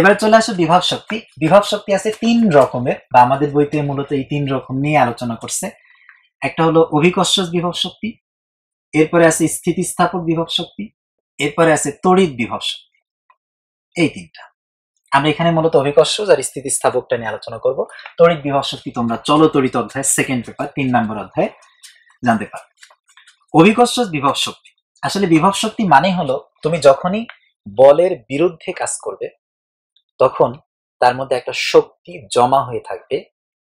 এবার চলে আসো বিভব শক্তি। বিভব শক্তি আছে 3 রকমের, বা আমাদের বইতে মূলত এই 3 রকম নিয়ে আলোচনা করছে। একটা হলো অভিকর্ষজ বিভব শক্তি, এরপরে আছে স্থিতিস্থাপক বিভব শক্তি, এরপরে আছে তড়িৎ বিভব শক্তি। এই 3টা আমরা এখানে মূলত অভিকর্ষজ আর স্থিতিস্থাপকটা নিয়ে আলোচনা করব। তড়িৎ বিভব শক্তি তোমরা চলো তড়িৎ অধ্যায় 2nd পেপার 3 নম্বর অধ্যায়ে জানতে পারো। অভিকর্ষজ বিভব শক্তি, আসলে বিভব শক্তি মানে হলো তুমি যখনই বলের বিরুদ্ধে কাজ করবে তখন তার মধ্যে একটা শক্তি জমা হয়ে থাকবে,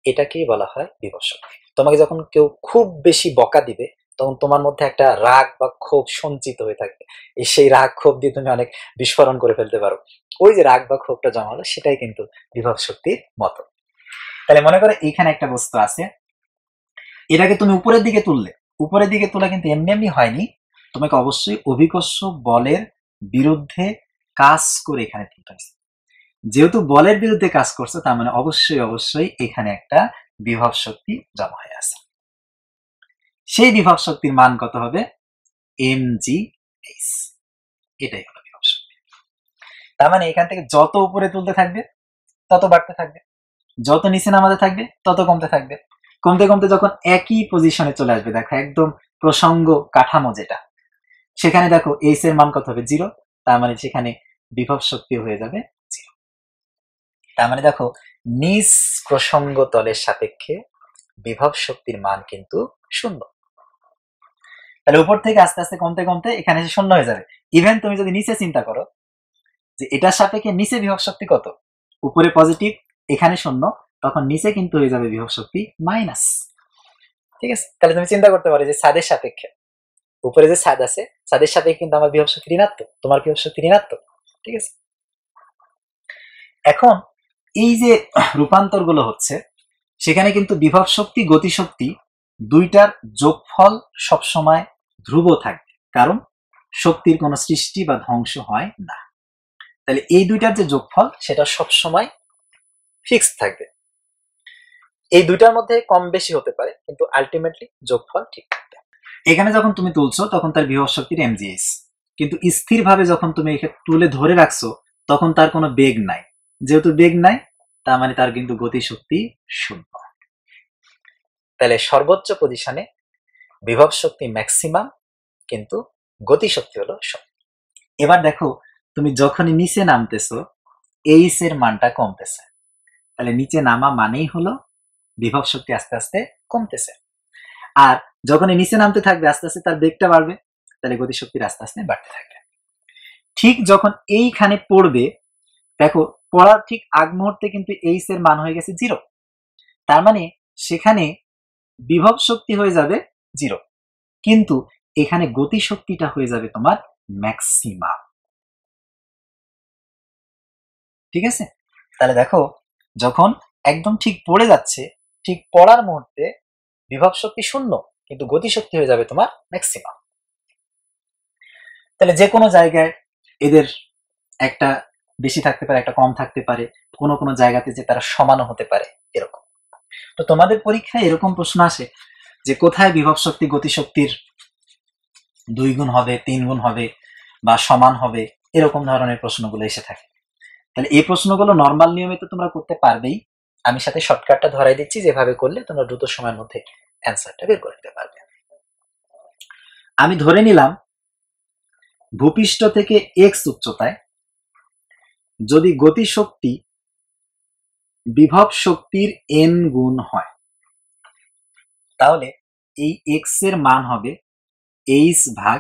এটাকেই বলা হয় বিভব শক্তি। তোমাকে যখন কেউ খুব বেশি বকা দিবে তখন তোমার মধ্যে একটা রাগ বা ক্ষোভ সঞ্চিত হয়ে থাকবে, সেই রাগ ক্ষোভ দিয়ে তুমি অনেক বিস্ফোরণ করে ফেলতে পারো। ওই যে রাগ বা ক্ষোভটা জমা হলো সেটাই কিন্তু বিভব শক্তির মতো। তাহলে মনে করো এইখানে একটা বস্তু আছে, এটাকে তুমি উপরের দিকে তুললে, উপরের দিকে তোলা কিন্তু এমনি এমনি হয়নি, তোমাকে অবশ্যই অভিকর্ষ বলের বিরুদ্ধে কাজ করে এখানে তুলতে হয়েছে। যেহেতু বলের বিরুদ্ধে কাজ করছে তার মানে অবশ্যই অবশ্যই এখানে একটা বিভব শক্তি জমা হয়ে আছে। সেই বিভব শক্তির মান কত হবে? mgh, এটাই হলো বিভব শক্তি। তার মানে এখান থেকে যত উপরে তুলতে থাকবে তত বাড়তে থাকবে, যত নিচে নামাতে থাকবে তত কমতে থাকবে। কমতে কমতে যখন একই পজিশনে চলে আসবে, দেখো একদম প্রসঙ্গ কাঠামো যেটা, সেখানে দেখো এইচ এর মান কত হবে? 0। তার মানে সেখানে বিভব শক্তি হয়ে যাবে 0। তার মানে দেখো নিজ প্রসঙ্গ তলের সাপেক্ষে বিভব শক্তির মান কিন্তু 0। তাহলে উপর থেকে আস্তে আস্তে কমতে কমতে এখানে এসে 0 হয়ে যাবে। ইভেন তুমি যদি নিচে চিন্তা করো যে এটার সাপেক্ষে নিচে বিভব শক্তি কত, উপরে পজিটিভ এখানে 0, তখন নিচে কিন্তু হয়ে যাবে বিভব শক্তি মাইনাস। ঠিক আছে, তাহলে তুমি চিন্তা করতে পারো যে ছাদের সাপেক্ষে, উপরে যে ছাদ আছে ছাদের সাপেক্ষে কিন্তু আমার বিভব শক্তি ঋণাত্মক, তোমার বিভব শক্তি ঋণাত্মক। ঠিক আছে, এখন এই যে রূপান্তর গুলো হচ্ছে সেখানে কিন্তু বিভব শক্তি গতিশক্তি দুইটার যোগফল সবসময় ধ্রুব থাকবে, কারণ শক্তির কোনো সৃষ্টি বা ধ্বংস হয় না। তাহলে এই দুইটার যে যোগফল সেটা সবসময় ফিক্সড থাকবে। এই দুইটার মধ্যে কম বেশি হতে পারে কিন্তু আলটিমেটলি যোগফল ঠিক থাকবে। এখানে যখন তুমি তুলছো তখন তার বিভব শক্তির mgh, কিন্তু স্থির ভাবে যখন তুমি এখানে তুলে ধরে রাখছো তখন তার কোনো বেগ নাই। যেহেতু বেগ নাই তার মানে তার কিন্তু গতিশক্তি 0। তাহলে সর্বোচ্চ পজিশনে বিভব শক্তি ম্যাক্সিমাম, কিন্তু গতিশক্তি হলো 0। এবার দেখো তুমি যখনই নিচে নামতেছো এইচ এর মানটা কমতেছে, তাহলে নিচে নামা মানেই হলো বিভব শক্তি আস্তে আস্তে কমতেছে। আর যখন নিচে নামতে থাকবে আস্তে আস্তে তার বেগটা বাড়বে, তাহলে গতিশক্তির আস্তে আস্তে বাড়তে থাকবে। ঠিক যখন এইখানে পড়বে, দেখো পড়ার ঠিক আগ মুহূর্তে কিন্তু এইচ এর মান হয়ে গেছে 0, তার মানে সেখানে বিভব শক্তি হয়ে যাবে 0, কিন্তু এখানে গতিশক্তিটা হয়ে যাবে তোমার ম্যাক্সিমাম। ঠিক আছে, তাহলে দেখো যখন একদম ঠিক পড়ে যাচ্ছে, ঠিক পড়ার মুহূর্তে বিভব শক্তি 0, কিন্তু গতিশক্তি হয়ে যাবে তোমার ম্যাক্সিমাম। তাহলে যে কোনো জায়গায় এদের একটা বেশি থাকতে পারে, একটা কম থাকতে পারে, কোনো কোনো জায়গাতে যে তারা সমানও হতে পারে, এরকম। তো তোমাদের পরীক্ষায় এরকম প্রশ্ন আসে যে কোথায় বিভব শক্তি গতিশক্তির 2 গুণ হবে, 3 গুণ হবে বা সমান হবে, এরকম ধরনের প্রশ্নগুলো এসে থাকে। তাহলে এই প্রশ্নগুলো নর্মাল নিয়মে তো তোমরা করতে পারবেই, আমি সাথে শর্টকাটটা ধরাই দিচ্ছি, যেভাবে করলে তোমরা দ্রুত সময়ের মধ্যে অ্যান্সারটা বের করে দিতে পারবে। আমি ধরে নিলাম ভূপৃষ্ঠ থেকে এক্স উচ্চতায় যদি গতিশক্তি বিভব শক্তির n গুণ হয়, তাহলে এই এক্স এর মান হবে h ভাগ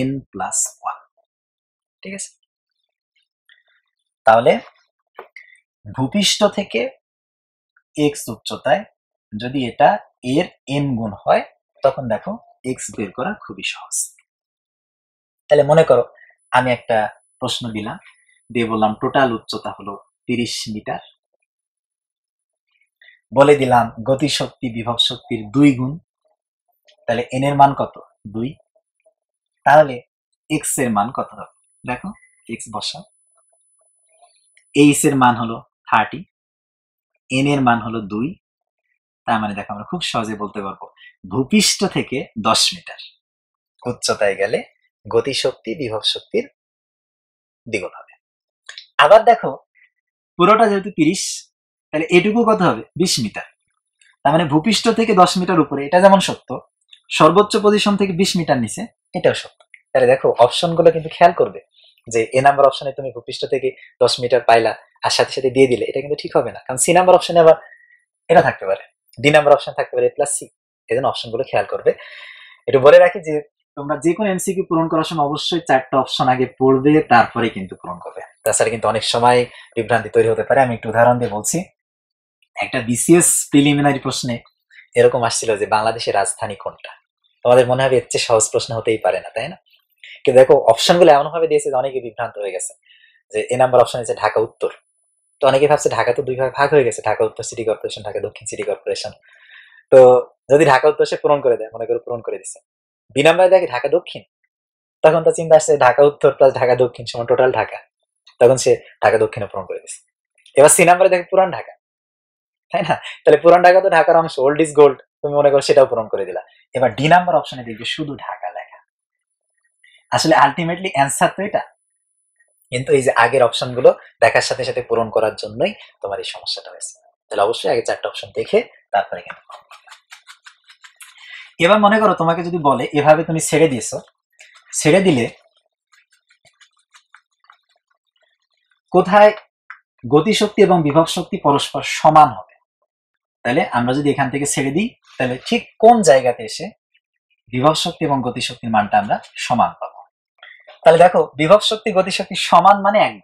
n+1। ঠিক আছে, তাহলে ভূপৃষ্ঠ থেকে এক্স উচ্চতায় যদি এটা এর n গুণ হয় তখন দেখো এক্স বের করা খুবই সহজ। তাহলে মনে করো আমি একটা প্রশ্ন দিলাম, দিয়ে বললাম টোটাল উচ্চতা হলো 30 মিটার, বলে দিলাম গতিশক্তি বিভব শক্তির 2 গুণ, তাহলে n এর মান কত? 2। তাহলে x এর মান কত হবে? দেখো x বসাও, h এর মান হলো 30, n এর মান হলো 2, তার মানে দেখো আমরা খুব সহজে বলতে পারবো ভূপৃষ্ঠ থেকে 10 মিটার উচ্চতায় গেলে গতিশক্তি বিভব শক্তির দ্বিগুণ হবে। আবার দেখো পুরোটা যেহেতু 30, তাহলে এটুকু কত হবে 20 মিটার। তার মানে ভূপৃষ্ঠ থেকে 10 মিটার উপরে, এটা যেমন সত্য, সর্বোচ্চ পজিশন থেকে 20 মিটার নিচে, এটাও সত্য। তাহলে দেখো অপশন গুলো কিন্তু খেয়াল করবে যে এ নাম্বার অপশনে তুমি ভূপৃষ্ঠ থেকে 10 মিটার পাইলা আর সাথে সাথে দিয়ে দিলে, এটা কিন্তু ঠিক হবে না, কারণ সি নাম্বার অপশনে আবার এটা থাকতে পারে, ডি নাম্বার অপশন থাকতে পারে প্লাস সি। এই জন্য অপশন গুলো খেয়াল করবে। একটু বলে রাখি যে তোমরা যে কোনো এমসিকিউ পূরণ করার সময় অবশ্যই 4টা অপশন আগে পড়বে, তারপরে কিন্তু পূরণ করবে, তাছাড়া কিন্তু অনেক সময় বিভ্রান্তি তৈরি হতে পারে। আমি একটু উদাহরণ দিয়ে বলছি। একটা বিসিএস প্রিলিমিনারি প্রশ্নে এরকম আসছিল যে বাংলাদেশের রাজধানী কোনটা। তোমাদের মনে হবে এর চেয়ে সহজ প্রশ্ন হতেই পারে না, তাই না? কিন্তু দেখো অপশন গুলো এমন ভাবে দিয়েছে যে অনেকে বিভ্রান্ত হয়ে গেছে। যে এ নাম্বার অপশন আছে ঢাকা উত্তর, তো অনেকে ভাবছে ঢাকা তো 2 ভাগে ভাগ হয়ে গেছে, ঢাকা উত্তর সিটি কর্পোরেশন, ঢাকা দক্ষিণ সিটি কর্পোরেশন। তো যদি ঢাকা উত্তর সে পূরণ করে দেয়, মনে করে পূরণ করে দিচ্ছে, বি নাম্বারে দেখে ঢাকা দক্ষিণ, তখন তার চিন্তা আসছে ঢাকা উত্তর প্লাস ঢাকা দক্ষিণ সমান টোটাল ঢাকা, তখন সে ঢাকা দক্ষিণে পূরণ করে দিচ্ছে। এবার সি নাম্বারে দেখে পুরান ঢাকা, তাই না? তাহলে পুরান ঢাকা তো ঢাকার অংশ, ওল্ড ইজ গোল্ড, তুমি মনে করো সেটাও পূরণ করে দিলা। এবার ডি নাম্বার অপশনে দেখবে শুধু ঢাকা লেখা। আসলে আলটিমেটলি অ্যান্সার তো এটা, কিন্তু এই যে আগের অপশন গুলো দেখার সাথে সাথে পূরণ করার জন্যই তোমার এই সমস্যাটা হয়েছে। তাহলে অবশ্যই আগে 4টা অপশন দেখে তারপরে কিন্তু। এবার মনে করো তোমাকে যদি বলে এভাবে তুমি ছেড়ে দিয়েছো, ছেড়ে দিলে কোথায় গতিশক্তি এবং বিভব শক্তি পরস্পর সমান হবে। তাহলে আমরা যদি এখান থেকে ছেড়ে দিই, তাহলে ঠিক কোন জায়গাতে এসে বিভব শক্তি এবং গতিশক্তির মানটা আমরা সমান পাবো। তাহলে দেখো বিভব শক্তি গতিশক্তি সমান মানে 1,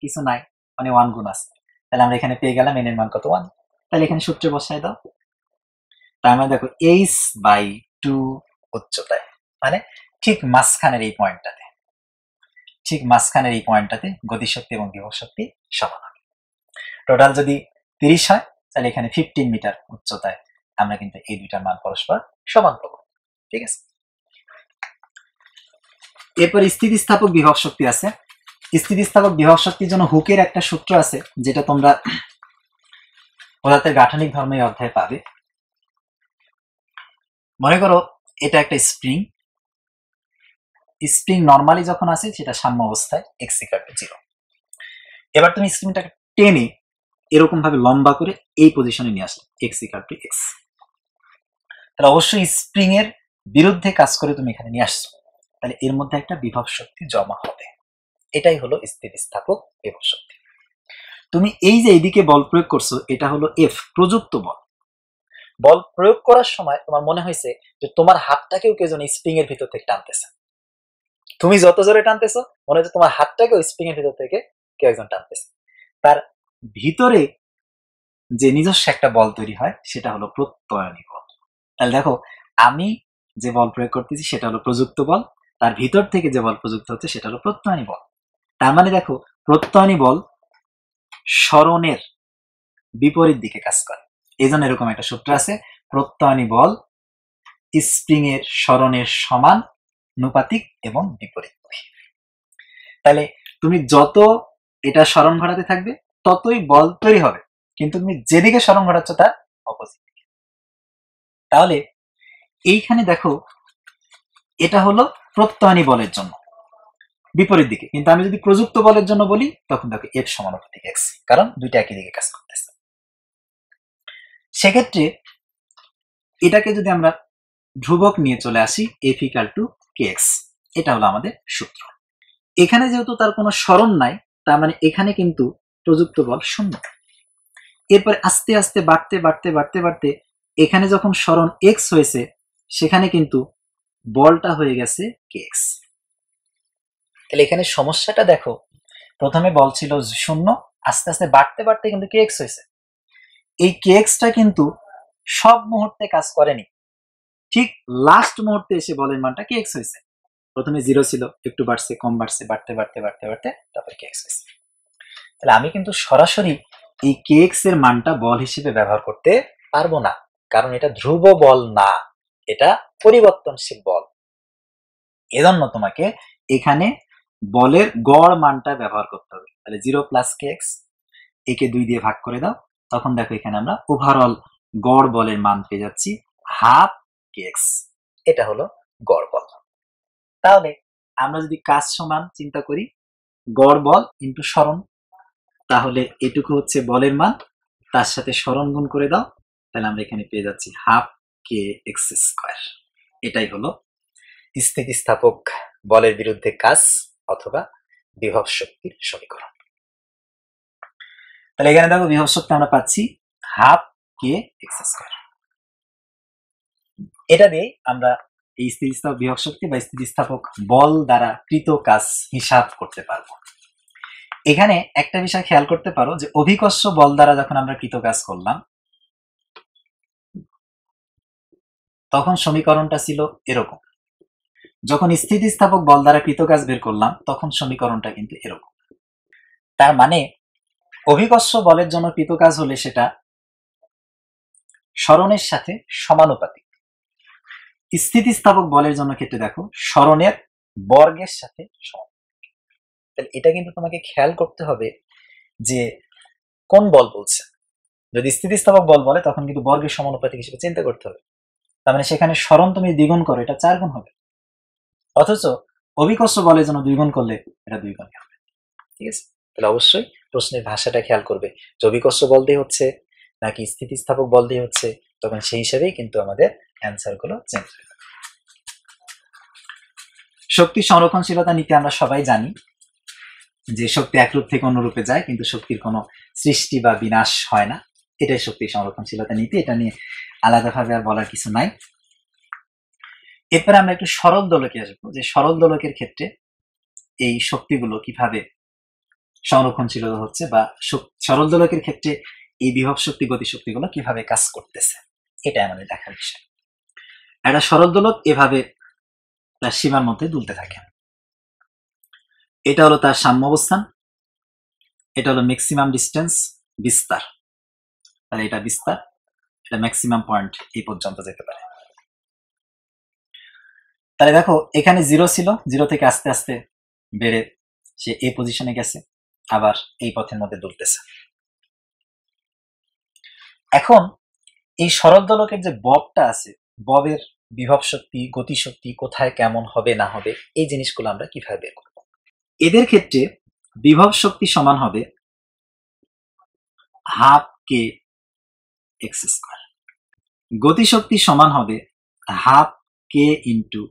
কিছু নাই, মানে 1 গুণ আছে। তাহলে আমরা এখানে পেয়ে গেলাম এন এর মান কত 1। তাহলে এখানে সূত্রে বসায় দাও। তার মানে দেখো h/2 উচ্চতায়, মানে ঠিক মাঝখানের এই পয়েন্টটাতে, ঠিক মাঝখানের এই পয়েন্টটাতে গতিশক্তি এবং বিভব শক্তি সমান হবে। টোটাল যদি 30 হয়, তাহলে এখানে 15 মিটার উচ্চতায় আমরা কিন্তু এই দুইটার মান পরস্পর সমান পাবো। ঠিক আছে। এরপর স্থিতিস্থাপক বিভব শক্তি আছে। স্থিতিস্থাপক বিভব শক্তির জন্য হুকের একটা সূত্র আছে, যেটা তোমরা পদার্থের গাঠনিক ধর্ম এই অধ্যায়ে পাবে। মনে করো এটা একটা স্প্রিং, স্প্রিং নর্মালি যখন আছে সেটা সাম্য অবস্থায় x = 0। এবার তুমি স্প্রিংটাকে টেনে এরকম ভাবে লম্বা করে এই পজিশনে নিয়ে আসলে x = x, তাহলে অবশ্যই স্প্রিং এর বিরুদ্ধে কাজ করে তুমি এখানে নিয়ে আসছো, তাহলে এর মধ্যে একটা বিভব শক্তি জমা হবে। এটাই হলো স্থিতিস্থাপক বিভব শক্তি। তুমি এই যে এইদিকে বল প্রয়োগ করছো, এটা হলো F, প্রযুক্ত বল। বল প্রয়োগ করার সময় তোমার মনে হয়েছে যে তোমার হাতটাকেও কেউ যেন স্প্রিং এর ভিতর থেকে টানতেছে। তুমি যত জোরে টানতেছো মনে হচ্ছে তোমার হাতটাকেও স্প্রিং এর ভিতর থেকে কেউ একজন টানতেছে। তার ভিতরে যে নিজস্ব একটা বল তৈরি হয় সেটা হলো প্রত্যয়নী বল। তাহলে দেখো আমি যে বল প্রয়োগ করতেছি সেটা হলো প্রযুক্ত বল, তার ভিতর থেকে যে বল প্রযুক্ত হচ্ছে সেটা হলো প্রত্যয়নী বল। তার মানে দেখো প্রত্যয়নী বল সরণের বিপরীত দিকে কাজ করে। এই জন্য এরকম একটা সূত্র আছে, প্রত্যয়নী বল স্প্রিং এর সরণের সমান নুপাতিক এবং বিপরীতমুখী। তাহলে তুমি যত এটা সরণ ঘটাতে থাকবে ততই বল তৈরি হবে, কিন্তু তুমি যেদিকে সরণ ঘটাচ্ছ তার অপোজিট। তাহলে এইখানে দেখো এটা হলো প্রত্যয়নী বলের জন্য বিপরীত দিকে, কিন্তু আমি যদি প্রযুক্ত বলের জন্য বলি তখন দেখো F = x, কারণ দুইটা একই দিকে কাজ করতেছে। সেক্ষেত্রে এটাকে যদি আমরা ধ্রুবক নিয়ে চলে আসি F = kx, এটা হলো আমাদের সূত্র। এখানে যেহেতু তার কোনো সরণ নাই, তার মানে এখানে কিন্তু প্রযুক্ত বল 0। এরপরে আস্তে আস্তে বাড়তে বাড়তে বাড়তে বাড়তে এখানে যখন সরণ x হয়েছে সেখানে কিন্তু বলটা হয়ে গেছে kx। তাহলে এখানে সমস্যাটা দেখো, প্রথমে বল ছিল 0, আস্তে আস্তে বাড়তে বাড়তে কিন্তু kx হয়েছে। এই kxটা কিন্তু সব মুহূর্তে কাজ করেনি, ঠিক লাস্ট মুহূর্তে এসে বলের মানটা kx হয়েছে। প্রথমে 0 ছিল, একটু বাড়ছে, কম বাড়ছে, বাড়তে বাড়তে বাড়তে বাড়তে তারপরে kx হয়েছে। তাহলে আমি কিন্তু সরাসরি এই kx এর মানটা বল হিসেবে ব্যবহার করতে পারবো না, কারণ এটা ধ্রুব বল না, এটা পরিবর্তনশীল বল। এজন্য তোমাকে এখানে বলের গড় মানটা ব্যবহার করতে হবে। তাহলে 0 + kx, একে 2 দিয়ে ভাগ করে দাও, তখন দেখো এখানে আমরা ওভারঅল গড় বলের মান পেয়ে যাচ্ছি ½ kx। এটা হলো গড় বল। তাহলে আমরা যদি কাজ সমান চিন্তা করি, গড় বল ইন্টু সরণ, তাহলে এটুকু হচ্ছে বলের মান, তার সাথে সরণ গুণ করে দাও, তাহলে আমরা এখানে পেয়ে যাচ্ছি হাফ কে এক্স স্কোয়ার। এটাই হলো স্থিতিস্থাপক বলের বিরুদ্ধে কাজ অথবা বিভব শক্তির সমীকরণ। তাহলে এখানে দেখো বিভব শক্তি আমরা পাচ্ছি হাফ কে এক্স স্কোয়ার। এটা দিয়ে আমরা এই স্থিতিস্থাপক বিভব শক্তি বা স্থিতিস্থাপক বল দ্বারা কৃত কাজ হিসাব করতে পারবো। এখানে একটা বিষয় খেয়াল করতে পারো যে অভিকর্ষ বল দ্বারা যখন আমরা কৃত কাজ করলাম তখন সমীকরণটা ছিল এরকম, যখন স্থিতিস্থাপক বল দ্বারা কৃত কাজ বের করলাম তখন সমীকরণটা কিন্তু এরকম। তার মানে অভিকর্ষ বলের জন্য কৃত কাজ হলে সেটা সরণের সাথে সমানুপাতিক, স্থিতিস্থাপক বলের জন্য ক্ষেত্রে দেখো সরণের বর্গের সাথে সমানুপাতিক। তাহলে এটা কিন্তু তোমাকে খেয়াল করতে হবে যে কোন বল বলছে। যদি স্থিতিস্থাপক বল বলে তখন কিন্তু বর্গের সমানুপাতিক হিসেবে চিন্তা করতে হবে, তার মানে সেখানে সরণ তুমি দ্বিগুণ করো এটা 4 গুণ হবে, অথচ অভিকর্ষ বলের জন্য 2 গুণ করলে এটা 2 গুণ হবে। ঠিক আছে, তাহলে অবশ্যই প্রশ্নের ভাষাটা খেয়াল করবে যে অভিকর্ষ বল দিয়ে হচ্ছে নাকি স্থিতিস্থাপক বল দিয়ে হচ্ছে, তখন সেই হিসাবেই কিন্তু আমাদের অ্যান্সার গুলো চেঞ্জ হবে। শক্তি সংরক্ষণশীলতা নীতি আমরা সবাই জানি যে শক্তি এক রূপ থেকে অন্য রূপে যায় কিন্তু শক্তির কোনো সৃষ্টি বা বিনাশ হয় না, এটাই শক্তি সংরক্ষণশীলতা নীতি, এটা নিয়ে আলাদাভাবে আর বলার কিছু নাই। এরপরে আমরা একটু সরল দোলকে আসবো যে সরল দোলকের ক্ষেত্রে এই শক্তিগুলো কিভাবে সংরক্ষণশীলতা হচ্ছে বা সরল দোলকের ক্ষেত্রে এই বিভব শক্তি গতি শক্তিগুলো কিভাবে কাজ করতেছে, এটা আমাদের দেখার বিষয়। একটা সরল দোলক এভাবে তার সীমার মধ্যে দুলতে থাকে, এটা হলো তার সাম্য অবস্থান, এটা হলো ম্যাক্সিমাম ডিস্টেন্স বিস্তার, তাহলে এটা বিস্তার, এটা ম্যাক্সিমাম পয়েন্ট এই পর্যন্ত যেতে পারে। তাহলে দেখো এখানে 0 ছিল, 0 থেকে আস্তে আস্তে বেড়ে সে এই পজিশনে গেছে, আবার এই পথের মধ্যে দুলতেছে। এখন এই সরল দোলকের যে ববটা আছে, ববের বিভব শক্তি গতি শক্তি কোথায় কেমন হবে না হবে এই জিনিসগুলো আমরা কিভাবে বের করব। এদের ক্ষেত্রে বিভব শক্তি সমান হবে হাফ কে এক্স স্কোয়ার, গতি শক্তি সমান হবে হাফ কে ইন্টু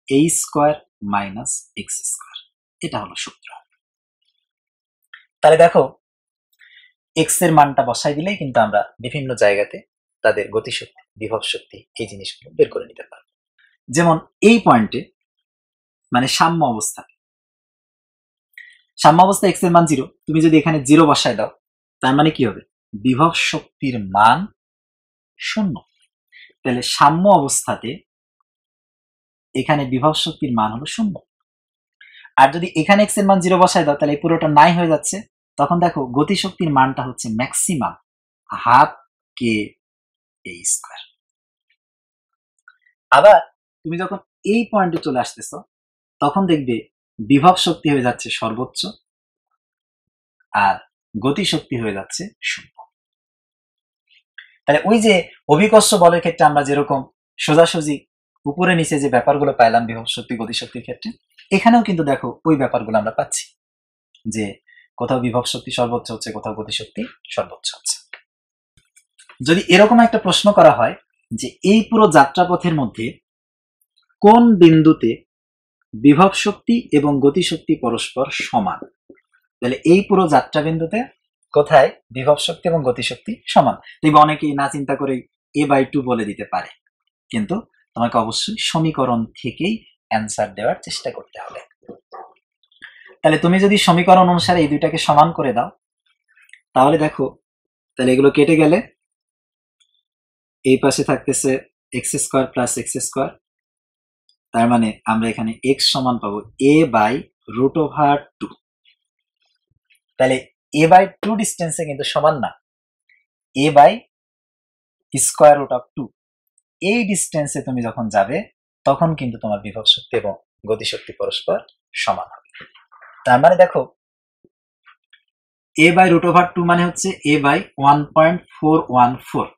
এ স্কোয়ার মাইনাস এক্স স্কোয়ার, এটা হলো সূত্র। তাহলে দেখো এক্স এর মানটা বসাই দিলেই কিন্তু আমরা বিভিন্ন জায়গাতে তাদের গতিশক্তি বিভব শক্তি এই জিনিসগুলো বের করে নিতে পারবো। যেমন এই পয়েন্টে মানে সাম্য অবস্থা, সাম্য অবস্থা এক্স এর মান 0, তুমি যদি এখানে 0 বসায় দাও তার মানে কি হবে বিভব শক্তির মান 0, তাহলে সাম্য অবস্থাতে এখানে বিভব শক্তির মান হলো 0। আর যদি এখানে এক্স এর মান 0 বসায় দাও তাহলে এই পুরোটা নাই হয়ে যাচ্ছে, তখন দেখো গতি শক্তির মানটা হচ্ছে ম্যাক্সিমাম হাফ কে এ স্কোয়ার। আবার তুমি যখন এই পয়েন্টে চলে আসতেছো তখন দেখবে বিভব শক্তি হয়ে যাচ্ছে সর্বোচ্চ আর গতি শক্তি হয়ে যাচ্ছে 0। তাহলে ওই যে অভিকর্ষ বলের ক্ষেত্রে আমরা যেরকম সোজাসুজি উপরে নিচে যে ব্যাপারগুলো পাইলাম বিভব শক্তি গতি শক্তির ক্ষেত্রে, এখানেও কিন্তু দেখো ওই ব্যাপারগুলো আমরা পাচ্ছি যে কোথাও বিভব শক্তি সর্বোচ্চ হচ্ছে, কোথাও গতি শক্তি সর্বোচ্চ হচ্ছে। যদি এরকম একটা প্রশ্ন করা হয় যে এই পুরো যাত্রাপথের মধ্যে কোন বিন্দুতে বিভব শক্তি এবং গতি শক্তি পরস্পর সমান, তাহলে এই পুরো যাত্রা বিন্দুতে কোথায় বিভব শক্তি এবং গতি শক্তি সমান, দেখবে অনেকেই না চিন্তা করে a/2 বলে দিতে পারে, কিন্তু তোমাকে অবশ্যই সমীকরণ থেকেই অ্যান্সার দেওয়ার চেষ্টা করতে হবে। তাহলে তুমি যদি সমীকরণ অনুসারে এই দুইটাকে সমান করে দাও তাহলে দেখো তাহলে এগুলো কেটে গেলে এই পাশে থাকতেছে x square plus x square, তার মানে আমরা এখানে এক্স সমান পাবো a/√2। তাহলে a/2 ডিস্টেন্সে কিন্তু সমান না, a/√2 এই ডিস্টেন্সে তুমি যখন যাবে তখন কিন্তু তোমার বিভব শক্তি এবং গতি শক্তি পরস্পর সমান হবে। তার মানে দেখো a/√2 মানে হচ্ছে a/1.414,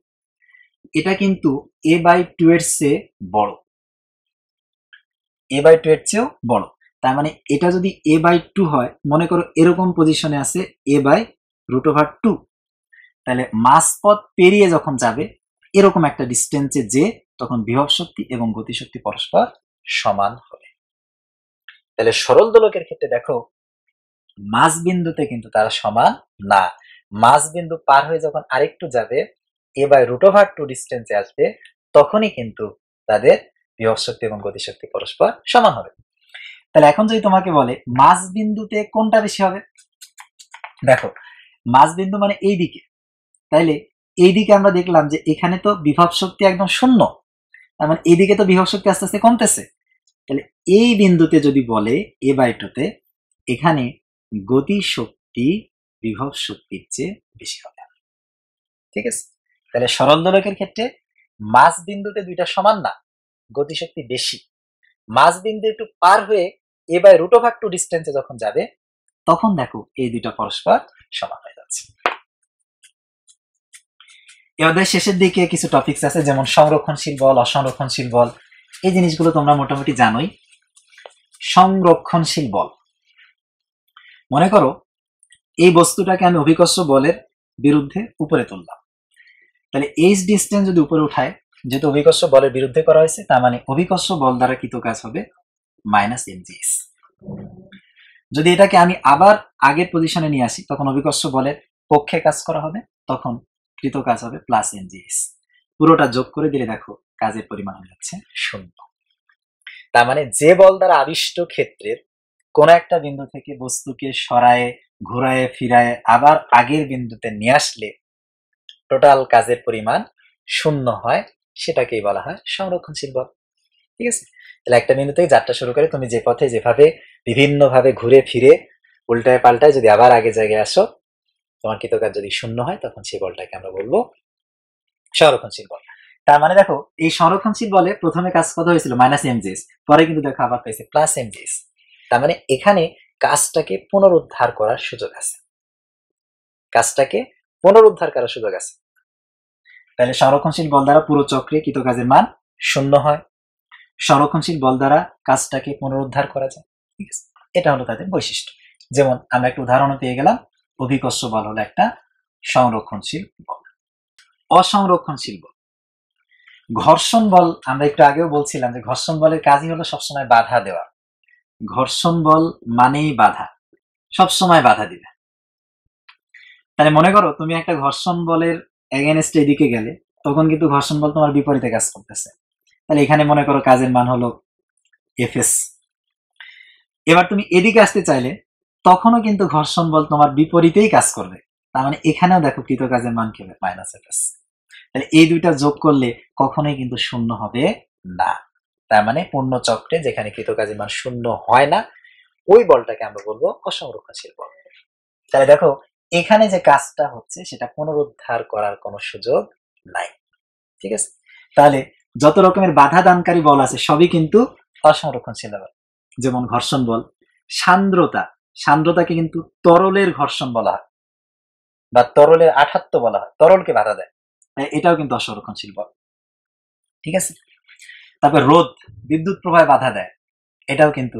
এটা কিন্তু a/2 এর চেয়ে বড়, a/2 এর চেয়েও বড়। তার মানে এটা যদি a/2 হয়, মনে করো এরকম পজিশনে আছে a/√2, তাহলে মাস পথ পেরিয়ে যখন যাবে এরকম একটা ডিস্টেন্সে যে, তখন বিভব শক্তি এবং গতিশক্তি পরস্পর সমান হবে। তাহলে সরল দোলকের ক্ষেত্রে দেখো মাঝ বিন্দুতে কিন্তু তারা সমান না। মাঝ বিন্দু পার হয়ে যখন আরেকটু যাবে a/√2 ডিস্টেন্সে আসবে, তখনই কিন্তু তাদের বিভব শক্তি এবং গতিশক্তি পরস্পর সমান হবে। তাহলে এখন যদি তোমাকে বলে মাঝ বিন্দুতে কোনটা বেশি হবে, দেখো মাঝ বিন্দু মানে এই দিকে, তাইলে এইদিকে আমরা দেখলাম যে এখানে তো বিভব শক্তি একদম শূন্য, তার মানে এইদিকে তো বিভব শক্তি আস্তে আস্তে কমতেছে। তাহলে এই বিন্দুতে যদি বলে a/2 এখানে গতি শক্তি বিভব শক্তির চেয়ে বেশি হবে। ঠিক আছে, তাহলে সরল দোলকের ক্ষেত্রে মাঝ বিন্দুতে দুইটা সমান না, গতিশক্তি বেশি। মাঝ বিন্দু একটু পার হয়ে a/√2 ডিস্টেন্সে যখন যাবে, তখন দেখো এই দুইটা পরস্পর সমান হয়ে যাচ্ছে। এবার শেষের দিকে কিছু টপিকস আছে, যেমন সংরক্ষণশীল বল, অসংরক্ষণশীল বল। এই জিনিসগুলো তোমরা মোটামুটি জানোই। সংরক্ষণশীল বল, মনে করো এই বস্তুটাকে আমি অভিকর্ষ বলের বিরুদ্ধে উপরে তুললাম, তাহলে এইচ ডিস্টেন্স যদি উপরে উঠায়, যেহেতু অভিকর্ষ বলের বিরুদ্ধে করা হয়েছে, তার মানে অভিকর্ষ বল দ্বারা কৃত কাজ হবে -mgs। যদি এটাকে আমি আবার আগের পজিশনে নিয়ে আসি, তখন অভিকর্ষ বলের পক্ষে কাজ করা হবে, তখন কৃত কাজ হবে +mgs। পুরোটা যোগ করে দিলে দেখো কাজের পরিমাণ হয়ে যাচ্ছে 0। তার মানে যে বল দ্বারা আবিষ্ট ক্ষেত্রের কোন একটা বিন্দু থেকে বস্তুকে সরায়ে ঘুরায় ফিরায় আবার আগের বিন্দুতে নিয়ে আসলে টোটাল কাজের পরিমাণ 0 হয়, সেটাকেই বলা হয় সংরক্ষণশীল বল। ঠিক আছে, তাহলে একটা বিন্দু থেকে যাত্রা শুরু করে তুমি যে পথে যেভাবে বিভিন্ন ভাবে ঘুরে ফিরে উল্টায় পাল্টায় যদি আবার আগে জায়গায় আসো, তোমার কৃত কাজ যদি 0 হয়, তখন সেই বলটাকে আমরা বলবো সংরক্ষণশীল বল। তার মানে দেখো এই সংরক্ষণশীল বলে প্রথমে কাজ কত হয়েছিল -mgs, পরে কিন্তু দেখো আবার পেয়েছে +mgs। তার মানে এখানে কাজটাকে পুনরুদ্ধার করার সুযোগ আছে, কাজটাকে পুনরুদ্ধার করার সুযোগ আছে। তাহলে সংরক্ষণশীল বল দ্বারা পুরো চক্রে কৃত কাজের মান 0 হয়। সংরক্ষণশীল বল দ্বারা কাজটাকে পুনরুদ্ধার করা যায়। ঠিক আছে, এটা হলো তাদের বৈশিষ্ট্য। যেমন আমরা একটা উদাহরণ পেয়ে গেলাম, অভিকর্ষ বল হলো একটা সংরক্ষণশীল বল। অসংরক্ষণশীল বল, ঘর্ষণ বল। আমরা একটু আগেও বলছিলাম যে ঘর্ষণ বলের কাজই হলো সবসময় বাধা দেওয়া। ঘর্ষণ বল মানেই বাধা, সবসময় বাধা দিবে। তাহলে মনে করো তুমি একটা ঘর্ষণ বলের এগেনস্টে এদিকে গেলে, তখন কিন্তু ঘর্ষণ বল তোমার বিপরীতে কাজ করতেছে। তাহলে এখানে মনে করো কাজের মান হলো Fs। এবার তুমি এদিকে আসতে চাইলে তখনও কিন্তু ঘর্ষণ বল তোমার বিপরীতেই কাজ করবে, তার মানে এখানেও দেখো কৃত কাজের মান কি হবে -Fs। তাহলে এই দুইটা যোগ করলে কখনোই কিন্তু 0 হবে না। তার মানে পূর্ণ চক্রে যেখানে কৃত কাজের মান 0 হয় না, ওই বলটাকে আমরা বলবো অসংরক্ষণশীল বল। তাহলে দেখো এখানে যে কাজটা হচ্ছে সেটা পুনরুদ্ধার করার কোনো সুযোগ নাই। ঠিক আছে, তাহলে যত রকমের বাধা দানকারী বল আছে সবই কিন্তু অসংরক্ষণশীল বল। যেমন ঘর্ষণ বল, সান্দ্রতা, সান্দ্রতাকে কিন্তু তরলের ঘর্ষণ বলা হয় বা তরলের আঠাত্ব বলা হয়, তরলকে বাধা দেয়, এটাও কিন্তু অসংরক্ষণশীল বল। ঠিক আছে, তারপর রোধ, বিদ্যুৎ প্রবাহে বাধা দেয়, এটাও কিন্তু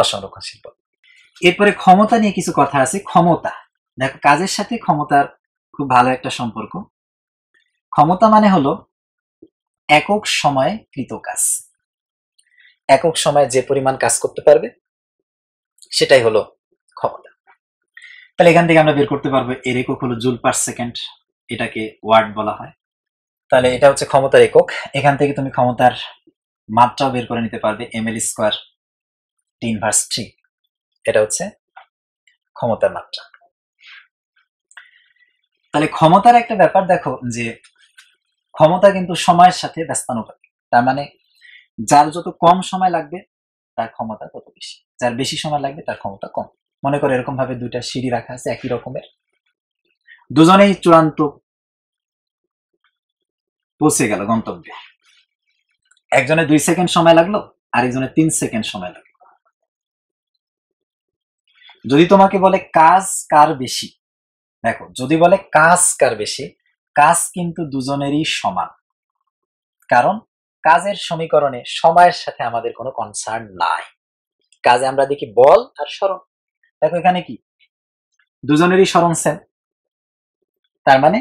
অসংরক্ষণশীল বল। এরপরে ক্ষমতা নিয়ে কিছু কথা আছে। ক্ষমতা, দেখো কাজের সাথে ক্ষমতার খুব ভালো একটা সম্পর্ক। ক্ষমতা মানে হলো একক সময়ে কৃত কাজ, একক সময়ে যে পরিমাণ কাজ করতে পারবে সেটাই হলো ক্ষমতা। তাহলে এখান থেকে আমরা বের করতে পারবো এর একক হলো জুল পার সেকেন্ড, এটাকে ওয়াট বলা হয়। তাহলে এটা হচ্ছে ক্ষমতার একক। এখান থেকে তুমি ক্ষমতার মাত্রাও বের করে নিতে পারবে, ml² 10^3, এটা হচ্ছে ক্ষমতার মাত্রা। তাহলে ক্ষমতার একটা ব্যাপার দেখো যে ক্ষমতা কিন্তু সময়ের সাথে ব্যস্তানুপাতিক। তার মানে যার যত কম সময় লাগবে তার ক্ষমতা তত বেশি, যার বেশি সময় লাগবে তার ক্ষমতা কম। মনে করো এরকম ভাবে দুইটা সিঁড়ি রাখা আছে একই রকমের, দুজনেই চূড়ান্ত পৌঁছে গেল গন্তব্যে, একজনের 2 সেকেন্ড সময় লাগলো, আরেকজনের 3 সেকেন্ড সময় লাগলো। যদি তোমাকে বলে কাজ কার বেশি, দেখো যদি বলে কাজ কার বেশি, কাজ কিন্তু দুজনেরই সমান, কারণ কাজের সমীকরণে সময়ের সাথে আমাদের কোনো কনসার্ন নাই। কাজে আমরা দেখি বল আর স্মরণ। দেখো এখানে কি দুজনেরই স্মরণ সেম, তার মানে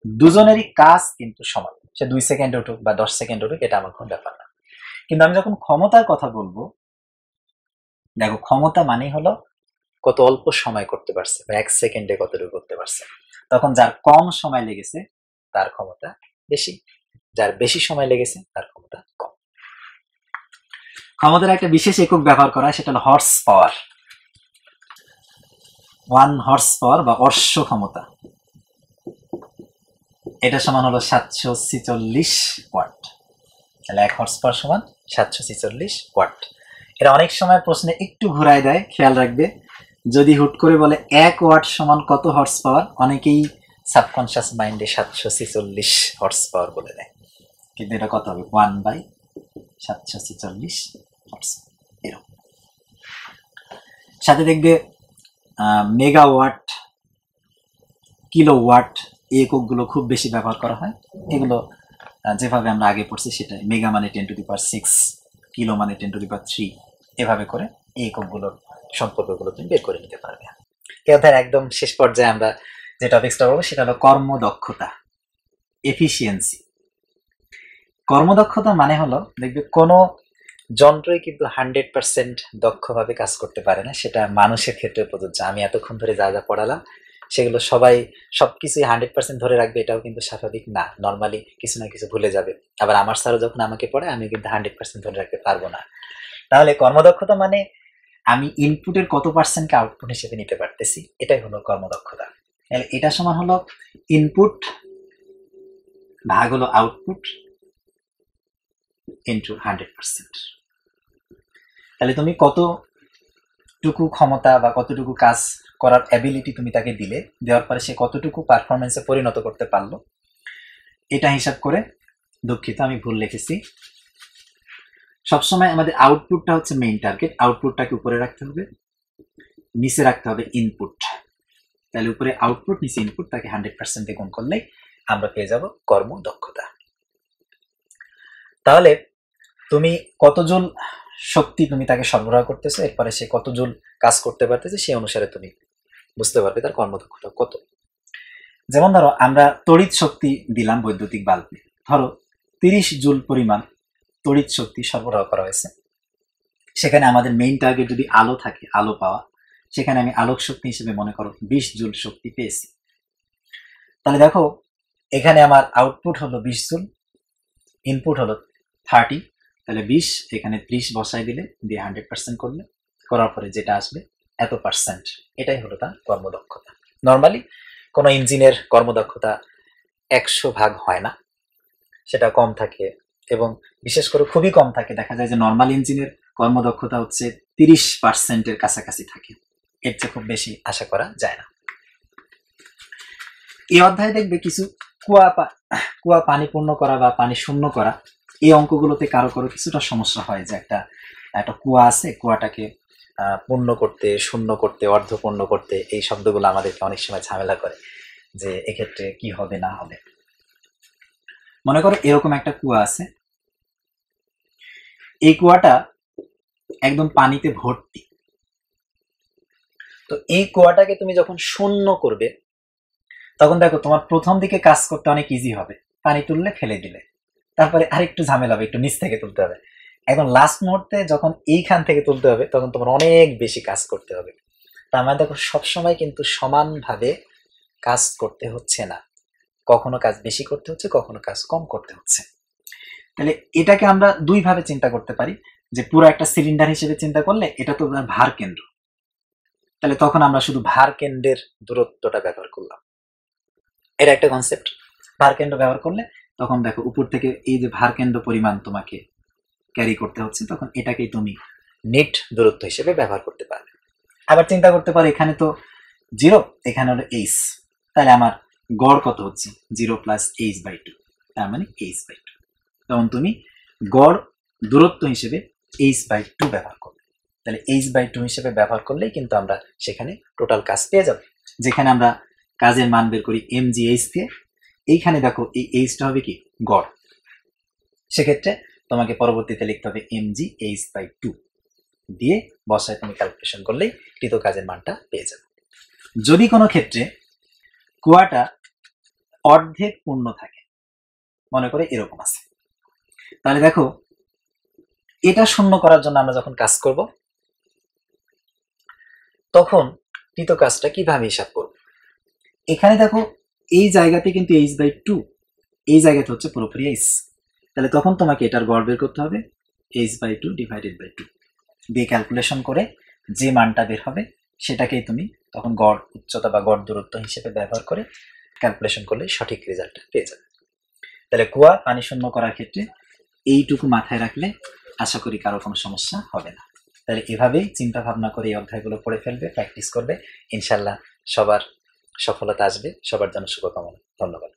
দুজনেরই কাজ কিন্তু সমান। সে 2 সেকেন্ডে উঠুক বা 10 সেকেন্ড উঠুক, এটা আমার কোনো ব্যাপার না। কিন্তু আমি যখন ক্ষমতার কথা বলবো, দেখো ক্ষমতা মানে হলো কত অল্প সময় করতে পারছে বা 1 সেকেন্ডে কতটুকু করতে পারছে। তখন যার কম সময় লেগেছে তার ক্ষমতা বেশি, যার বেশি সময় লেগেছে তার ক্ষমতা কম। ক্ষমতার একটা বিশেষ একক ব্যবহার করা হয়, সেটা হলো হর্স পাওয়ার। 1 হর্স পাওয়ার বা অশ্ব ক্ষমতা, এটা সমান হলো 746 ওয়াট। তাহলে 1 হর্স পাওয়ার সমান 746 ওয়াট। এটা অনেক সময় প্রশ্নে একটু ঘুরায় দেয়, খেয়াল রাখবে। যদি হুট করে বলে 1 ওয়াট সমান কত হর্স পাওয়ার, অনেকেই সাবকনশিয়াস মাইন্ডে 746 হর্স পাওয়ার বলে দেয়, কিন্তু এটা কত হবে 1/746 হর্স। এরকম সাথে দেখবে মেগাওয়াট, কিলোওয়াট, এই এককগুলো খুব বেশি ব্যবহার করা হয়। এগুলো যেভাবে আমরা আগে পড়ছি সেটাই, মেগা মানে 10⁶, কিলো মানে 10⁻³ এভাবে করে এই এককগুলোর সম্পর্কগুলো তুমি বের করে নিতে পারবে। এই অধ্যায়ের একদম শেষ পর্যায়ে আমরা যে টপিকসটা বলবো সেটা হলো কর্মদক্ষতা, এফিসিয়েন্সি। কর্মদক্ষতা মানে হলো, দেখবে কোনো যন্ত্রই কিন্তু 100% দক্ষভাবে কাজ করতে পারে না, সেটা মানুষের ক্ষেত্রে প্রযোজ্য। আমি এতক্ষণ ধরে যা যা পড়ালাম সেগুলো সবাই সবকিছুই 100% ধরে রাখবে, এটাও কিন্তু স্বাভাবিক না। নর্মালি কিছু না কিছু ভুলে যাবে। আবার আমার স্যারও যখন আমাকে পড়ায় আমি কিন্তু 100% ধরে রাখতে পারবো না। তাহলে কর্মদক্ষতা মানে আমি ইনপুটের কত পার্সেন্টকে আউটপুট হিসেবে নিতে পারতেছি, এটাই হলো কর্মদক্ষতা। তাহলে এটা সমান হলো ইনপুট ভাগ হলো আউটপুট ইন্টু 100%। তাহলে তুমি কতটুকু ক্ষমতা বা কতটুকু কাজ করার অ্যাবিলিটি তুমি তাকে দিলে, দেওয়ার পরে সে কতটুকু পারফরমেন্সে পরিণত করতে পারলো, এটা হিসাব করে, দুঃখিত আমি ভুল লিখেছি, সবসময় আমাদের আউটপুটটা হচ্ছে মেইন টার্গেট। আউটপুটটাকে উপরে রাখতে হবে, নিচে রাখতে হবে ইনপুট। তাহলে উপরে আউটপুট, নিচে ইনপুট, তাকে 100% গুণ করলেই আমরা পেয়ে যাব কর্মদক্ষতা। তাহলে তুমি কত জুল শক্তি তুমি তাকে সরবরাহ করতেছো, এরপরে সে কত জুল কাজ করতে পারতেছে, সেই অনুসারে তুমি বুঝতে পারবে তার কর্মদক্ষতা কত। যেমন ধরো আমরা তড়িৎ শক্তি দিলাম বৈদ্যুতিক বাল্বে, ধরো 30 জুল পরিমাণ তড়িৎ শক্তি সরবরাহ করা হয়েছে। সেখানে আমাদের মেইন টার্গেট যদি আলো থাকে, আলো পাওয়া, সেখানে আমি আলোক শক্তি হিসেবে মনে করো 20 জুল শক্তি পেয়েছি। তাহলে দেখো এখানে আমার আউটপুট হলো 20 জুল, ইনপুট হলো 30, তাহলে 20 এখানে 30 বসাই দিলে, দিয়ে 100% করলে, করার পরে যেটা আসবে এত পার্সেন্ট, এটাই হলো তার কর্মদক্ষতা। নর্মালি কোনো ইঞ্জিনের কর্মদক্ষতা 100 ভাগ হয় না, সেটা কম থাকে, এবং বিশেষ করে খুবই কম থাকে। দেখা যায় যে নর্মাল ইঞ্জিনের কর্মদক্ষতা হচ্ছে 30%-এর কাছাকাছি থাকে, এর চেয়ে খুব বেশি আশা করা যায় না। এই অধ্যায়ে দেখবে কিছু কুয়া পানি পূর্ণ করা বা পানি শূন্য করা, এই অঙ্কগুলোতে কারো কারো কিছুটা সমস্যা হয়, যে একটা কুয়া আছে, কুয়াটাকে পূর্ণ করতে, শূন্য করতে, অর্ধপূর্ণ করতে, এই শব্দগুলো আমাদেরকে অনেক সময় ঝামেলা করে, যে এক্ষেত্রে কি হবে না হবে। মনে করো এরকম একটা কুয়া আছে, এই কুয়াটা একদম পানিতে ভর্তি। তো এই কুয়াটাকে তুমি যখন শূন্য করবে, তখন দেখো তোমার প্রথম দিকে কাজ করতে অনেক ইজি হবে, পানি তুললে ফেলে দিলে, তারপরে আরেকটু ঝামেলা হবে, একটু নিচ থেকে তুলতে হবে। এখন লাস্ট মুহূর্তে যখন এইখান থেকে তুলতে হবে, তখন তোমার অনেক বেশি কাজ করতে হবে। তার মানে দেখো সবসময় কিন্তু সমানভাবে কাজ করতে হচ্ছে না, কখনো কাজ বেশি করতে হচ্ছে, কখনো কাজ কম করতে হচ্ছে। তাহলে এটাকে আমরা দুই ভাবে চিন্তা করতে পারি, যে পুরো একটা সিলিন্ডার হিসেবে চিন্তা করলে এটা তো ভার কেন্দ্র, তাহলে তখন আমরা শুধু ভার কেন্দ্রের দূরত্বটা ব্যবহার করলাম, এটা একটা কনসেপ্ট। ভার কেন্দ্র ব্যবহার করলে তখন দেখো উপর থেকে এই যে ভার কেন্দ্র পরিমাণ তোমাকে ক্যারি করতে হচ্ছে, তখন এটাকেই তুমি নেট দূরত্ব হিসেবে ব্যবহার করতে পারবে। আবার চিন্তা করতে পারো এখানে তো 0, এখানে হলো h, তাহলে আমার গড় কত হচ্ছে 0 + h/2, তার মানে h/2। তখন তুমি গড় দূরত্ব হিসেবে h/2 ব্যবহার করবে। তাহলে h/2 হিসেবে ব্যবহার করলেই কিন্তু আমরা সেখানে টোটাল কাজ পেয়ে যাব। যেখানে আমরা কাজের মান বের করি mgh দিয়ে, এইখানে দেখো এই এইচটা হবে কি গড়, সেক্ষেত্রে তোমাকে পরবর্তীতে লিখতে হবে mgh/2। দিয়ে বসায় তুমি ক্যালকুলেশন করলেই কৃত কাজের মানটা পেয়ে যাবে। যদি কোনো ক্ষেত্রে কুয়াটা অর্ধেক পূর্ণ থাকে, মনে করে এরকম আছে, তাহলে দেখো এটা শূন্য করার জন্য আমরা যখন কাজ করব তখন কৃত কাজটা কিভাবে হিসাব করব। এখানে দেখো এই জায়গাতে কিন্তু h/2, এই জায়গাতে হচ্ছে পুরোপুরি h, তাহলে তখন তোমাকে এটার গড় বের করতে হবে h/2 ডিভাইডেড বাই 2 দিয়ে ক্যালকুলেশন করে যে মানটা বের হবে সেটাকেই তুমি তখন গড় উচ্চতা বা গড় দূরত্ব হিসেবে ব্যবহার করে ক্যালকুলেশন করলে সঠিক রেজাল্টটা পেয়ে যাবে। তাহলে কুয়া পানি শূন্য করার ক্ষেত্রে এইটুকু মাথায় রাখলে আশা করি কারো কোনো সমস্যা হবে না। তাহলে এভাবেই চিন্তা ভাবনা করে এই অধ্যায়গুলো পড়ে ফেলবে, প্র্যাকটিস করবে, ইনশাল্লাহ সবার সফলতা আসবে। সবার জন্য শুভকামনা। ধন্যবাদ।